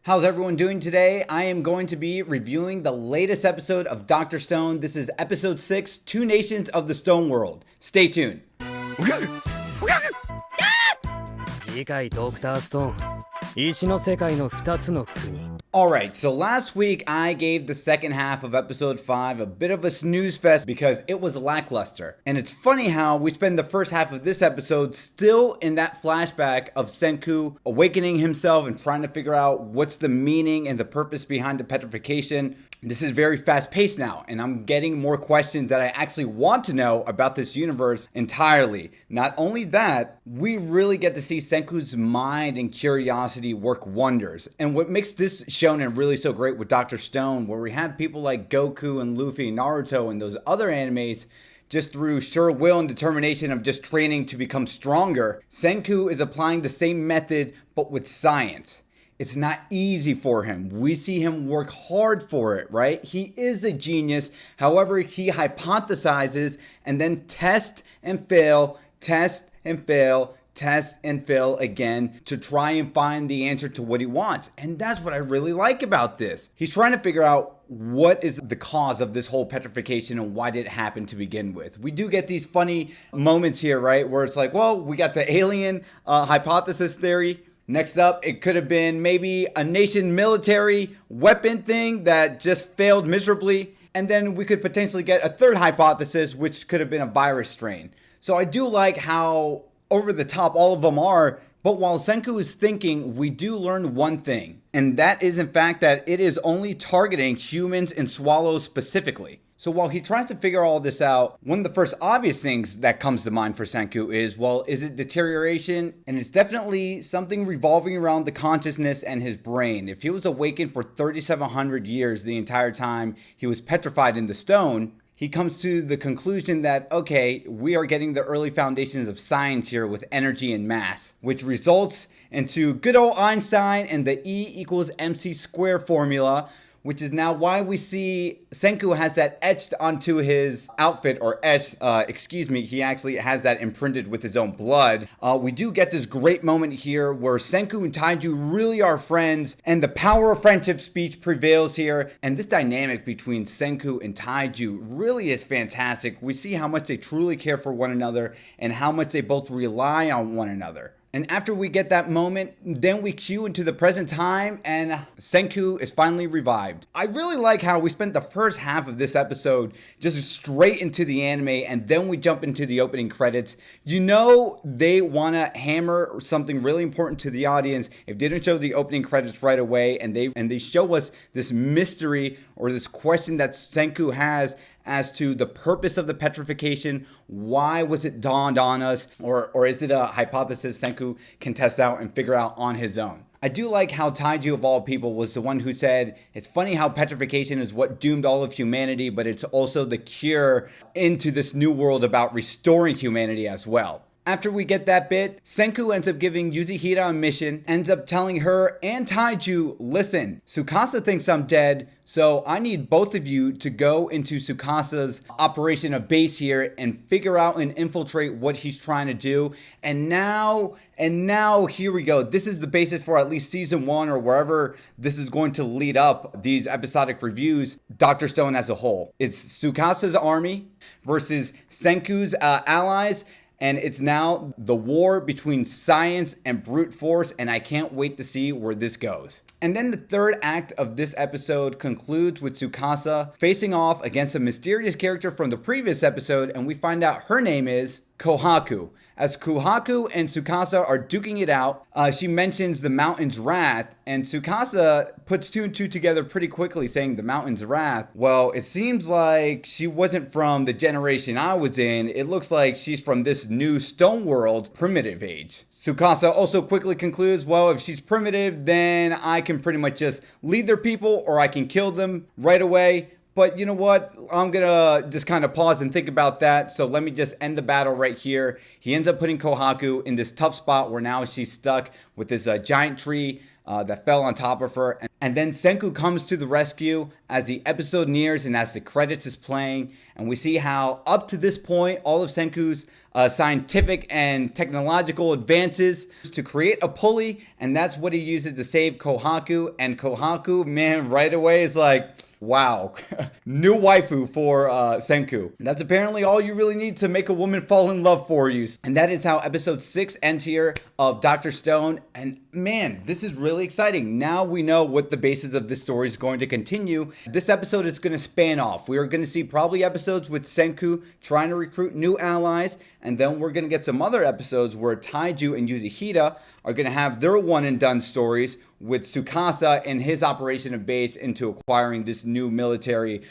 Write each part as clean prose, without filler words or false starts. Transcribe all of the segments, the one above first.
How's everyone doing today? I am going to be reviewing the latest episode of Dr. Stone. This is episode 6, Two Nations of the Stone World. Stay tuned. 次回ドクターストーン石の世界の2つの国 Alright, so last week I gave the second half of episode 5 a bit of a snooze fest because it was lackluster. And it's funny how we spend the first half of this episode still in that flashback of Senku awakening himself and trying to figure out what's the meaning and the purpose behind the petrification. This is very fast paced now, and I'm getting more questions that I actually want to know about this universe entirely. Not only that, we really get to see Senku's mind and curiosity work wonders. And what makes this shonen really so great with Dr. Stone, where we have people like Goku and Luffy, Naruto, and those other animes, just through sheer will and determination of just training to become stronger, Senku is applying the same method but with science. It's not easy for him. We see him work hard for it, right? He is a genius. However, he hypothesizes and then test and fail, test and fail, test and fail again to try and find the answer to what he wants. And that's what I really like about this. He's trying to figure out what is the cause of this whole petrification and why did it happen to begin with. We do get these funny moments here, right? Where it's like, well, we got the alien hypothesis theory. Next up, it could have been maybe a nation military weapon thing that just failed miserably. And then we could potentially get a third hypothesis, which could have been a virus strain. So I do like how over the top all of them are. But while Senku is thinking, we do learn one thing. And that is, in fact, that it is only targeting humans and swallows specifically. So while he tries to figure all this out, one of the first obvious things that comes to mind for Senku is, well, is it deterioration? And it's definitely something revolving around the consciousness and his brain. If he was awakened for 3,700 years the entire time he was petrified in the stone, he comes to the conclusion that, okay, we are getting the early foundations of science here with energy and mass, which results into good old Einstein and the E equals MC squared formula, which is now why we see Senku has that etched onto his outfit, or he actually has that imprinted with his own blood. We do get this great moment here where Senku and Taiju really are friends, and the power of friendship speech prevails here. And this dynamic between Senku and Taiju really is fantastic. We see how much they truly care for one another and how much they both rely on one another. And after we get that moment, then we cue into the present time and Senku is finally revived. I really like how we spent the first half of this episode just straight into the anime and then we jump into the opening credits. You know they want to hammer something really important to the audience if they didn't show the opening credits right away and they show us this mystery or this question that Senku has as to the purpose of the petrification. Why was it dawned on us? Or is it a hypothesis Senku can test out and figure out on his own? I do like how Taiju of all people was the one who said, it's funny how petrification is what doomed all of humanity, but it's also the cure into this new world about restoring humanity as well. After we get that bit, Senku ends up giving Yuzihira a mission, ends up telling her and Taiju, listen, Tsukasa thinks I'm dead, so I need both of you to go into Tsukasa's operation of base here and figure out and infiltrate what he's trying to do. And now here we go. This is the basis for at least season 1 or wherever this is going to lead up these episodic reviews, Dr. Stone as a whole. It's Tsukasa's army versus Senku's allies. And it's now the war between science and brute force, and I can't wait to see where this goes. And then the third act of this episode concludes with Tsukasa facing off against a mysterious character from the previous episode, and we find out her name is Kohaku. As Kohaku and Tsukasa are duking it out, she mentions the mountain's wrath, and Tsukasa puts 2 and 2 together pretty quickly, saying the mountain's wrath. Well, it seems like she wasn't from the generation I was in. It looks like she's from this new stone world, primitive age. Tsukasa also quickly concludes, well, if she's primitive, then I can pretty much just lead their people or I can kill them right away. But you know what? I'm going to just kind of pause and think about that. So let me just end the battle right here. He ends up putting Kohaku in this tough spot where now she's stuck with this giant tree that fell on top of her. And then Senku comes to the rescue as the episode nears and as the credits is playing. And we see how up to this point, all of Senku's scientific and technological advances to create a pulley. And that's what he uses to save Kohaku. And Kohaku, man, right away is like, wow, new waifu for Senku. That's apparently all you really need to make a woman fall in love for you. And that is how episode 6 ends here of Dr. Stone. And man, this is really exciting. Now we know what the basis of this story is going to continue. This episode is going to span off. We are going to see probably episodes with Senku trying to recruit new allies. And then we're going to get some other episodes where Taiju and Yuzihira are going to have their one and done stories with Tsukasa and his operation of base into acquiring this new military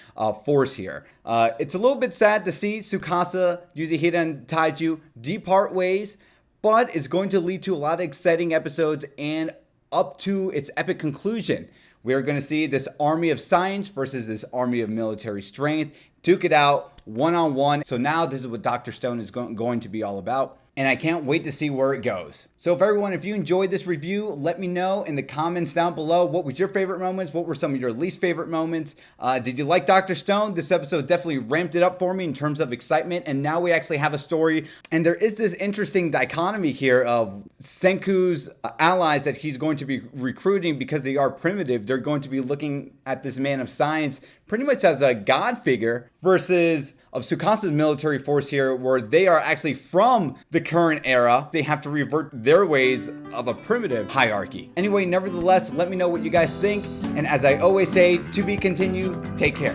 force here. It's a little bit sad to see Tsukasa, Yuzihira, and Taiju depart ways, but it's going to lead to a lot of exciting episodes and up to its epic conclusion. We are going to see this army of science versus this army of military strength duke it out one-on-one. So now this is what Dr. Stone is going to be all about. And I can't wait to see where it goes. So if you enjoyed this review, let me know in the comments down below. What was your favorite moments? What were some of your least favorite moments? Did you like Dr. Stone? This episode definitely ramped it up for me in terms of excitement. And now we actually have a story. And there is this interesting dichotomy here of Senku's allies that he's going to be recruiting because they are primitive. They're going to be looking at this man of science pretty much as a god figure versus of Tsukasa's military force here, where they are actually from the current era. They have to revert their ways of a primitive hierarchy. Anyway, nevertheless, let me know what you guys think. And as I always say, to be continued, take care.